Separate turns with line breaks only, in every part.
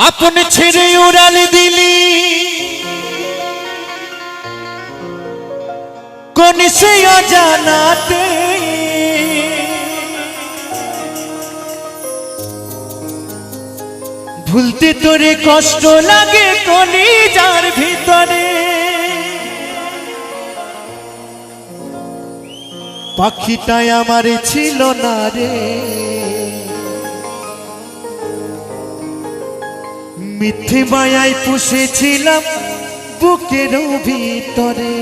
আপন ছেড়ে উড়াল দিলি কোন সে অজানাতে, ভুলতে তোরে কষ্ট লাগে কলিজার ভিতরে। পাখিটাই আমার ছিল না রে, মিথ্যে মায়ায় পুষেছিলাম বুকের ভিতরে।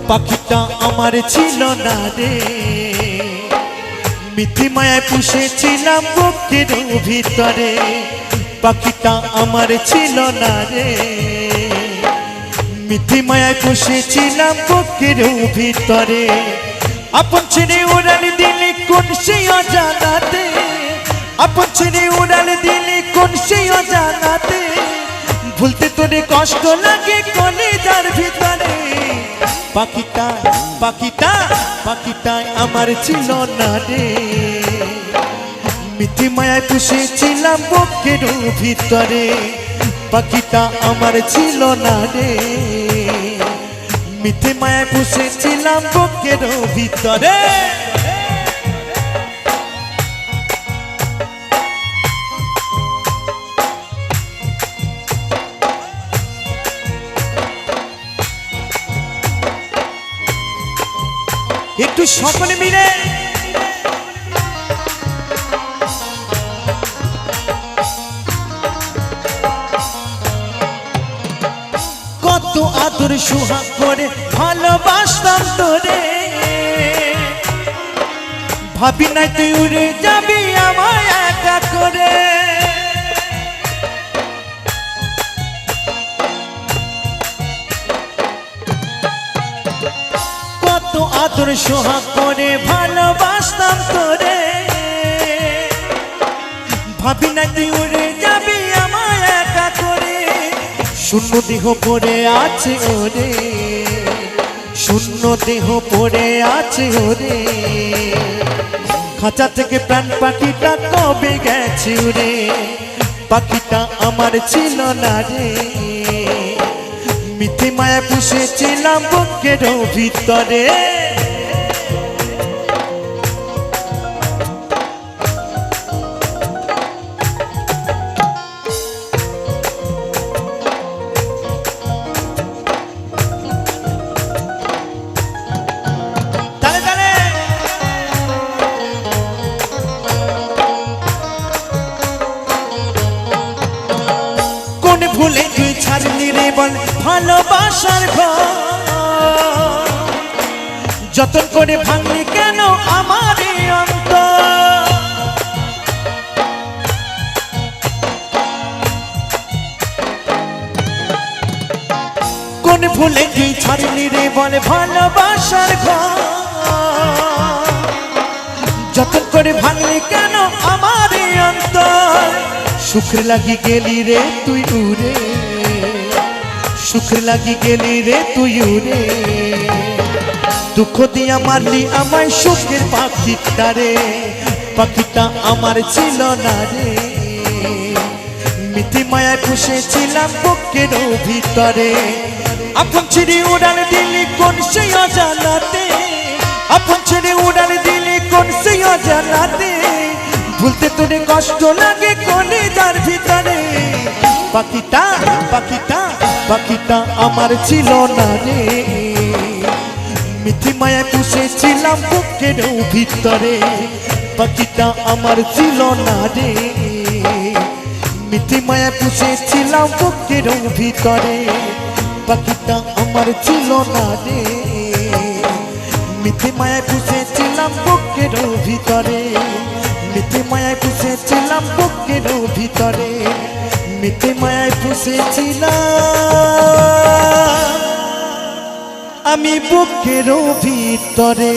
পাখিটা আমার ছিল না রে, মিথ্যে মায়ায় পুষেছিলাম বুকের ভিতরে। পাখিটা আমার ছিল না রে, মিথ্যে মায়ায় পুষেছিলাম বুকের ভিতরে। আপন ছেড়ে উড়াল দিলি কোন সে অজানাতে, আপন ছেড়ে উড়াল দিলি কোন সে অজানাতে, ভুলতে তোরে কষ্ট লাগে কলিজার ভিতরে। পাখিটা পাখিটা পাখিটা আমার ছিল না রে, মিথ্যে মায়ায় পুষেছিলাম বুকের ভিতরে। পাখিটা আমার ছিল না রে, মিথ্যে মায়ায় পুষেছিলাম বুকের ভিতরে। একটু সকলে মিলে কত আদর সুহাগ করে ভালোবাসতাম তোরে, ভাবি নাই তুই উড়ে যাবি আমায় একা করে। কত আদর সোহাগ করে ভালোবাসতাম তোরে, ভাবি না তুই উড়ে যাবি আমায় একা করে। শূন্য দেহ পড়ে আছে ওরে, শূন্য দেহ পড়ে আছে ওরে, খাঁচা থেকে প্রাণ পাখিটা কবে গেছে উড়ে। পাখিটা আমার ছিল না রে, মিথ্যে মায়া পুষেছিলাম বুকের ভিতরে। কোন ভুলে তুই ছাড়লি রে বল ভালোবাসার ঘর, যতন করে ভাঙলি কেন আমার অন্তর। কোন ভুলে তুই ছাড়লি রে বল ভালোবাসার ঘর, যতন করে ভাঙলি কেন আমার অন্তর। সুখে লাগি গেলি রে তুই উড়ে, সুখে লাগি গেলি রে তুই উড়ে, দুঃখ দিয়া মারলি আমায় সুখের পাখিটা রে। পাখিটা আমার ছিল না রে, মিথ্যে মায়ায় পুষেছিলাম বুকের ভিতরে। আপন ছেড়ে উড়াল দিলি কোন সে অজানাতে, আপন ছেড়ে উড়াল দিলি কোন সে অজানাতে, ভুলতে তোরে কষ্ট লাগে কলিজার ভিতরে। পাখিটা পাখিটা পাখিটা আমার ছিল না রে, মিথ্যে মায়ায় পুষেছিলাম বুকের ভিতরে। পাখিটা আমার ছিল না রে, মিথ্যে মায়ায় পুষেছিলাম বুকের ভিতরে। পাখিটা আমার ছিল না রে, মিথ্যে মায়ায় পুষেছিলাম বুকের ভিতরে। মিথ্যে মায়ায় পুষেছিলাম বুকের ভিতরে, এমনিতে মায়ায় ফুসেছিলাম আমি বুকের ভিতরে।